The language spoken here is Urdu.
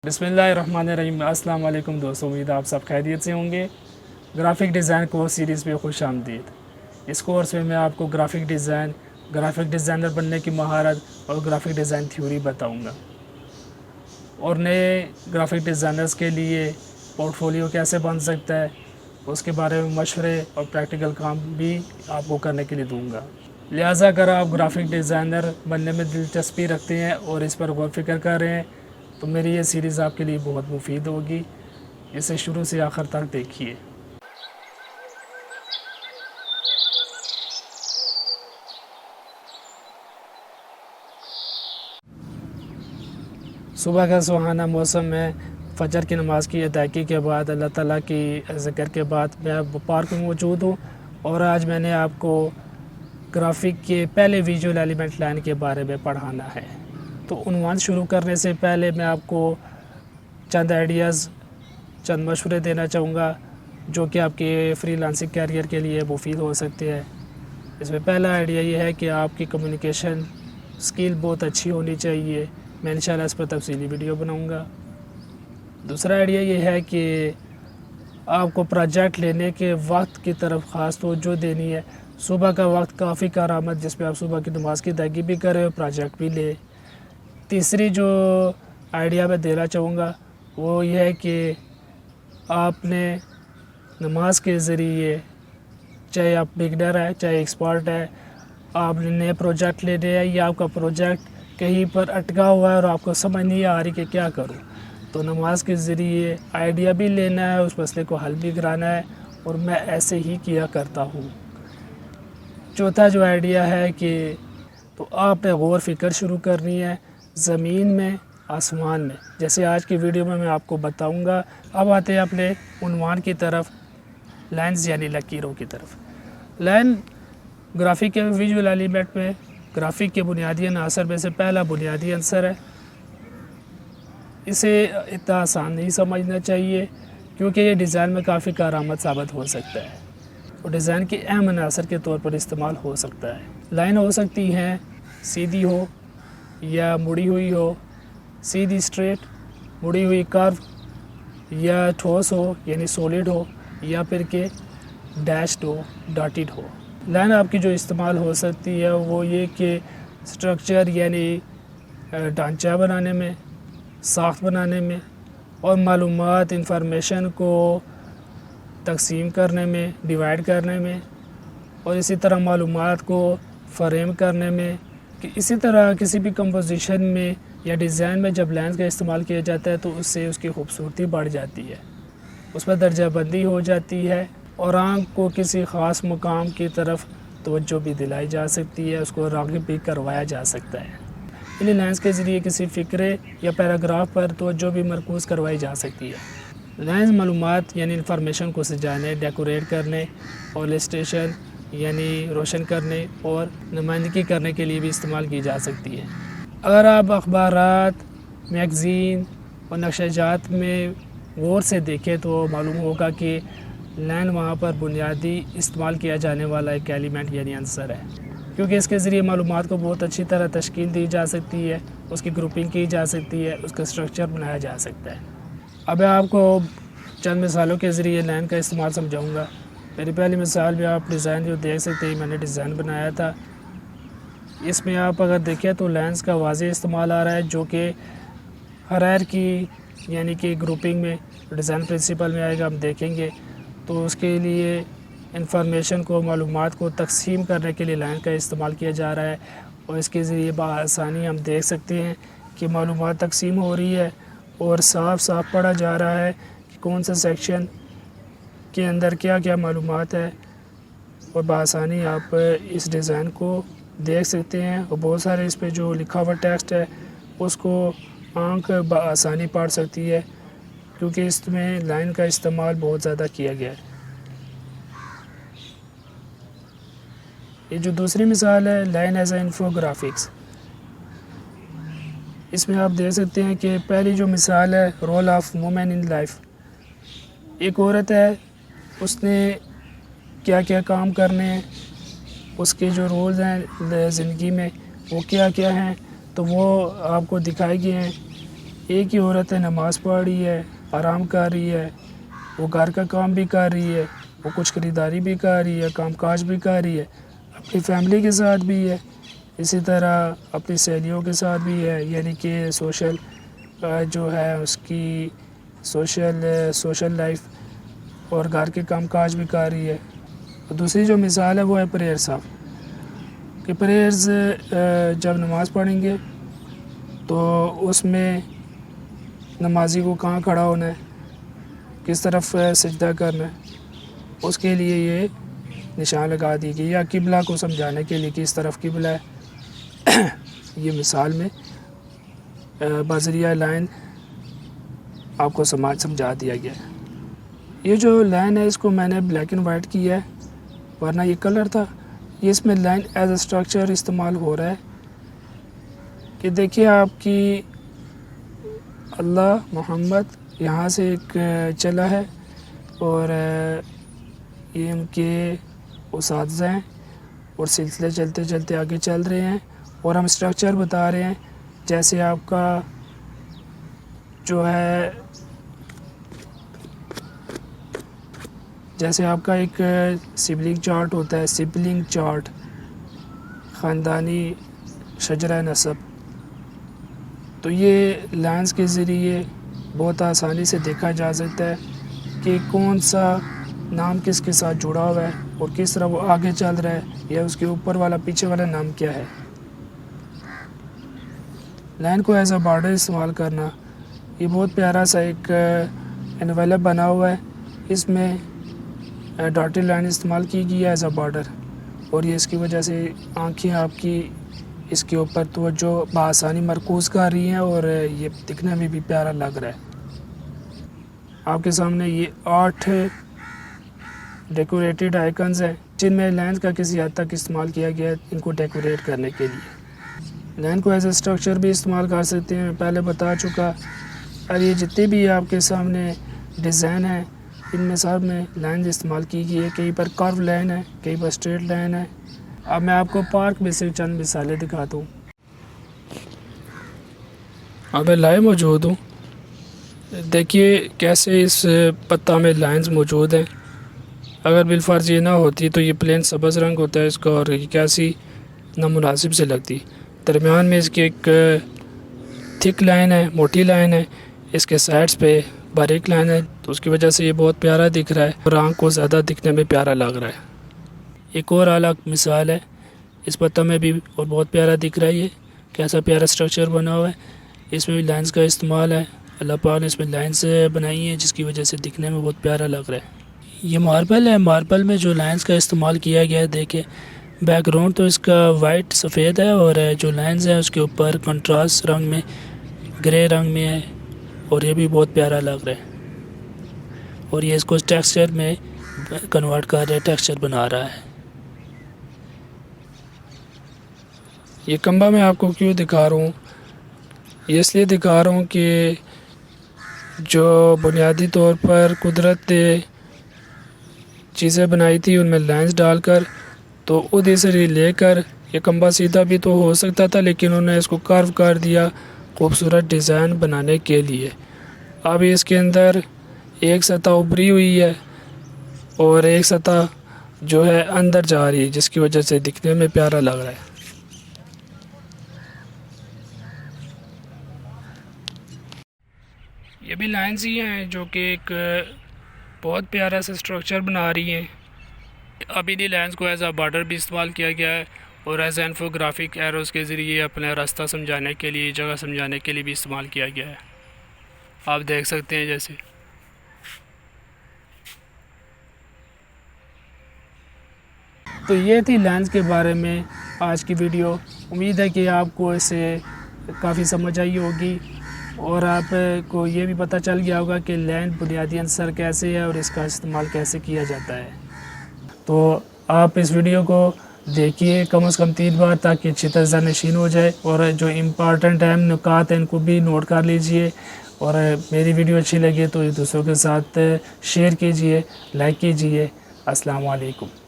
بسم اللہ الرحمن الرحیم۔ السلام علیکم دوستو، امید آپ سب خیریت سے ہوں گے۔ گرافک ڈیزائن کورس سیریز پہ خوش آمدید۔ اس کورس میں آپ کو گرافک ڈیزائنر بننے کی مہارت اور گرافک ڈیزائن تھیوری بتاؤں گا، اور نئے گرافک ڈیزائنرز کے لیے پورٹ فولیو کیسے بن سکتا ہے اس کے بارے میں مشورے اور پریکٹیکل کام بھی آپ کو کرنے کے لیے دوں گا۔ لہٰذا اگر آپ گرافک ڈیزائنر بننے میں دلچسپی رکھتے ہیں اور اس پر غور فکر کر رہے ہیں تو میری یہ سیریز آپ کے لیے بہت مفید ہوگی۔ اسے شروع سے آخر تک دیکھیے۔ صبح کا سہانا موسم میں فجر کی نماز کی ادائیگی کے بعد اللہ تعالیٰ کی ذکر کے بعد میں پارک میں موجود ہوں، اور آج میں نے آپ کو گرافک کے پہلے ویژول ایلیمنٹ لائن کے بارے میں پڑھانا ہے۔ تو عنوان شروع کرنے سے پہلے میں آپ کو چند آئیڈیاز، چند مشورے دینا چاہوں گا جو کہ آپ کے فری لانسنگ کیریئر کے لیے مفید ہو سکتے ہیں۔ اس میں پہلا آئیڈیا یہ ہے کہ آپ کی کمیونیکیشن سکل بہت اچھی ہونی چاہیے۔ میں انشاءاللہ اس پر تفصیلی ویڈیو بناؤں گا۔ دوسرا آئیڈیا یہ ہے کہ آپ کو پروجیکٹ لینے کے وقت کی طرف خاص توجہ دینی ہے۔ صبح کا وقت کافی کارآمد، جس پہ آپ صبح کی نماز کی ادائیگی بھی کریں اور پروجیکٹ بھی لیں۔ تیسری جو آئیڈیا میں دینا چاہوں گا وہ یہ ہے کہ آپ نے نماز کے ذریعے، چاہے آپ بگنر ہے چاہے ایکسپرٹ ہے، آپ نے نئے پروجیکٹ لینے ہیں یا آپ کا پروجیکٹ کہیں پر اٹکا ہوا ہے اور آپ کو سمجھ نہیں آ رہی کہ کیا کروں، تو نماز کے ذریعے آئیڈیا بھی لینا ہے، اس مسئلے کو حل بھی کرانا ہے، اور میں ایسے ہی کیا کرتا ہوں۔ چوتھا جو آئیڈیا ہے کہ تو آپ نے غور فکر شروع کرنی ہے زمین میں، آسمان میں، جیسے آج کی ویڈیو میں آپ کو بتاؤں گا۔ اب آتے ہیں اپنے عنوان کی طرف، لائنز یعنی لکیروں کی طرف۔ لائن گرافک کے ویژول ایلیمنٹ میں گرافک کے بنیادی عناصر میں سے پہلا بنیادی عنصر ہے۔ اسے اتنا آسان نہیں سمجھنا چاہیے کیونکہ یہ ڈیزائن میں کافی کارآمد ثابت ہو سکتا ہے اور ڈیزائن کے اہم عناصر کے طور پر استعمال ہو سکتا ہے۔ لائن ہو سکتی ہیں سیدھی ہو یا مڑی ہوئی ہو، سیدھی اسٹریٹ، مڑی ہوئی کرو، یا ٹھوس ہو یعنی سولڈ ہو، یا پھر کہ ڈیشڈ ہو، ڈاٹڈ ہو۔ لائن آپ کی جو استعمال ہو سکتی ہے وہ یہ کہ سٹرکچر یعنی ڈھانچہ بنانے میں، ساخت بنانے میں، اور معلومات، انفارمیشن کو تقسیم کرنے میں، ڈیوائیڈ کرنے میں، اور اسی طرح معلومات کو فریم کرنے میں، کہ اسی طرح کسی بھی کمپوزیشن میں یا ڈیزائن میں جب لائنز کا استعمال کیا جاتا ہے تو اس سے اس کی خوبصورتی بڑھ جاتی ہے، اس پر درجہ بندی ہو جاتی ہے، اور آنکھ کو کسی خاص مقام کی طرف توجہ بھی دلائی جا سکتی ہے، اس کو راغب بھی کروایا جا سکتا ہے۔ انہیں لائنز کے ذریعے کسی فکرے یا پیراگراف پر توجہ بھی مرکوز کروائی جا سکتی ہے۔ لائنز معلومات یعنی انفارمیشن کو سجانے، ڈیکوریٹ کرنے، اور السٹریشن یعنی روشن کرنے اور نمائندگی کرنے کے لیے بھی استعمال کی جا سکتی ہے۔ اگر آپ اخبارات، میگزین اور نقشہ جات میں غور سے دیکھیں تو معلوم ہوگا کہ لائن وہاں پر بنیادی استعمال کیا جانے والا ایک ایلیمنٹ یعنی عنصر ہے، کیونکہ اس کے ذریعے معلومات کو بہت اچھی طرح تشکیل دی جا سکتی ہے، اس کی گروپنگ کی جا سکتی ہے، اس کا اسٹرکچر بنایا جا سکتا ہے۔ اب میں آپ کو چند مثالوں کے ذریعے لائن کا استعمال سمجھاؤں گا۔ میری پہلی مثال میں آپ ڈیزائن جو دیکھ سکتے ہیں، میں نے ڈیزائن بنایا تھا۔ اس میں آپ اگر دیکھیں تو لائنز کا واضح استعمال آ رہا ہے، جو کہ ہرارکی یعنی کہ گروپنگ میں ڈیزائن پرنسپل میں آئے گا، ہم دیکھیں گے۔ تو اس کے لیے انفارمیشن کو، معلومات کو تقسیم کرنے کے لیے لائن کا استعمال کیا جا رہا ہے، اور اس کے ذریعے بآسانی ہم دیکھ سکتے ہیں کہ معلومات تقسیم ہو رہی ہے اور صاف صاف پڑھا جا رہا ہے کہ کون سا سیکشن کے اندر کیا کیا معلومات ہے، اور بآسانی آپ اس ڈیزائن کو دیکھ سکتے ہیں، اور بہت سارے اس پہ جو لکھا ہوا ٹیکسٹ ہے اس کو آنکھ بآسانی پڑھ سکتی ہے، کیونکہ اس میں لائن کا استعمال بہت زیادہ کیا گیا ہے۔ یہ جو دوسری مثال ہے، لائن ایز اے انفوگرافکس، اس میں آپ دیکھ سکتے ہیں کہ پہلی جو مثال ہے، role of woman in life, ایک عورت ہے، اس نے کیا کیا کام کرنے ہیں، اس کے جو رولز ہیں زندگی میں وہ کیا کیا ہیں، تو وہ آپ کو دکھائے گئے ہیں۔ ایک ہی عورت ہے، نماز پڑھ رہی ہے، آرام کر رہی ہے، وہ گھر کا کام بھی کر رہی ہے، وہ کچھ خریداری بھی کر رہی ہے، کام کاج بھی کر رہی ہے، اپنی فیملی کے ساتھ بھی ہے، اسی طرح اپنی سہیلیوں کے ساتھ بھی ہے، یعنی کہ سوشل جو ہے اس کی سوشل لائف، اور گھر کے کام کاج بھی کر رہی ہے۔ دوسری جو مثال ہے وہ ہے پریئر صاحب کہ پریئرز جب نماز پڑھیں گے تو اس میں نمازی کو کہاں کھڑا ہونا ہے، کس طرف سجدہ کرنا ہے، اس کے لیے یہ نشان لگا دی گئی، یا قبلہ کو سمجھانے کے لیے کہ اس طرف قبلہ ہے۔ یہ مثال میں بذریعہ لائن آپ کو سمجھا دیا گیا ہے۔ یہ جو لائن ہے اس کو میں نے بلیک اینڈ وائٹ کیا ہے، ورنہ یہ کلر تھا۔ یہ اس میں لائن ایز اے اسٹرکچر استعمال ہو رہا ہے کہ دیکھیے آپ کی اللہ محمد یہاں سے ایک چلا ہے، اور یہ ان کے اساتذہ ہیں، اور سلسلے چلتے چلتے آگے چل رہے ہیں، اور ہم اسٹرکچر بتا رہے ہیں جیسے آپ کا جو ہے جیسے آپ کا ایک سبلنگ چارٹ ہوتا ہے، سبلنگ چارٹ، خاندانی شجرہ نسب، تو یہ لائنز کے ذریعے بہت آسانی سے دیکھا جا سکتا ہے کہ کون سا نام کس کے ساتھ جڑا ہوا ہے اور کس طرح وہ آگے چل رہا ہے، یا اس کے اوپر والا پیچھے والا نام کیا ہے۔ لائن کو ایز اے بارڈر استعمال کرنا، یہ بہت پیارا سا ایک انویلپ بنا ہوا ہے، اس میں ڈاٹڈ لائن استعمال کی گئی ہے ایز اے بارڈر، اور یہ اس کی وجہ سے آنکھیں آپ کی اس کے اوپر توجہ بآسانی مرکوز کر رہی ہیں، اور یہ دکھنے میں بھی پیارا لگ رہا ہے۔ آپ کے سامنے یہ 8 ڈیکوریٹڈ آئیکنز ہیں جن میں لائنز کا کسی حد تک استعمال کیا گیا ہے ان کو ڈیکوریٹ کرنے کے لیے۔ لائن کو ایز اے اسٹرکچر بھی استعمال کر سکتے ہیں، میں پہلے بتا چکا، اور یہ جتنے بھی آپ کے سامنے ڈیزائن ہیں ان میں سب میں لائنز استعمال کی گئی ہے، کہیں پر کرو لائن ہے، کہیں پر اسٹریٹ لائن ہے۔ اب میں آپ کو پارک میں سے چند مثالیں دکھاتا ہوں۔ اب میں لائن موجود ہوں، دیکھیے کیسے اس پتہ میں لائنز موجود ہیں۔ اگر بالفرض یہ نہ ہوتی تو یہ پلین سبز رنگ ہوتا ہے اس کا، اور یہ کیسی نامناسب سے لگتی۔ درمیان میں اس کی ایک تھک لائن ہے، موٹی لائن ہے، اس کے سائڈز پہ باریک لائن ہے، تو اس کی وجہ سے یہ بہت پیارا دکھ رہا ہے اور آنکھ کو زیادہ دکھنے میں پیارا لگ رہا ہے۔ ایک اور اعلیٰ مثال ہے اس پتہ میں بھی، اور بہت پیارا دکھ رہا ہے، یہ کیسا پیارا اسٹرکچر بنا ہوا ہے، اس میں بھی لائنز کا استعمال ہے، اللہ پاک نے اس میں لائنز بنائی ہیں جس کی وجہ سے دکھنے میں بہت پیارا لگ رہا ہے۔ یہ ماربل ہے، ماربل میں جو لائنز کا استعمال کیا گیا ہے، دیکھیں بیک گراؤنڈ تو اس کا وائٹ سفید ہے، اور جو لائنز ہیں اس کے اوپر کنٹراسٹ رنگ میں گرے رنگ میں ہے، اور یہ بھی بہت پیارا لگ رہا ہے، اور یہ اس کو ٹیکسچر میں کنورٹ کر رہا ہے، ٹیکسچر بنا رہا ہے۔ یہ کمبا میں آپ کو کیوں دکھا رہا ہوں، یہ اس لیے دکھا رہا ہوں کہ جو بنیادی طور پر قدرت نے چیزیں بنائی تھی ان میں لائنز ڈال کر، تو ادھر سے لے کر یہ کمبا سیدھا بھی تو ہو سکتا تھا، لیکن انہوں نے اس کو کرو کر دیا خوبصورت ڈیزائن بنانے کے لیے۔ اب اس کے اندر ایک سطح ابھری ہوئی ہے اور ایک سطح جو ہے اندر جا رہی ہے، جس کی وجہ سے دکھنے میں پیارا لگ رہا ہے۔ یہ بھی لائنز ہی ہیں جو کہ ایک بہت پیارا سا اسٹرکچر بنا رہی ہیں۔ اب انہی لائنز کو ایز اے بارڈر بھی استعمال کیا گیا ہے، اور ایز اے انفوگرافک ایروز کے ذریعے اپنا راستہ سمجھانے کے لیے، جگہ سمجھانے کے لیے بھی استعمال کیا گیا ہے، آپ دیکھ سکتے ہیں جیسے۔ تو یہ تھی لائنز کے بارے میں آج کی ویڈیو، امید ہے کہ آپ کو اس سے کافی سمجھ آئی ہوگی، اور آپ کو یہ بھی پتہ چل گیا ہوگا کہ لائن بنیادی عنصر کیسے ہے اور اس کا استعمال کیسے کیا جاتا ہے۔ تو آپ اس ویڈیو کو دیکھیے کم از کم 3 بار تاکہ اچھی طرح ذہن نشین ہو جائے، اور جو امپارٹنٹ اہم نکات ہیں ان کو بھی نوٹ کر لیجئے، اور میری ویڈیو اچھی لگے تو دوسروں کے ساتھ شیئر کیجئے، لائک کیجئے۔ السلام علیکم۔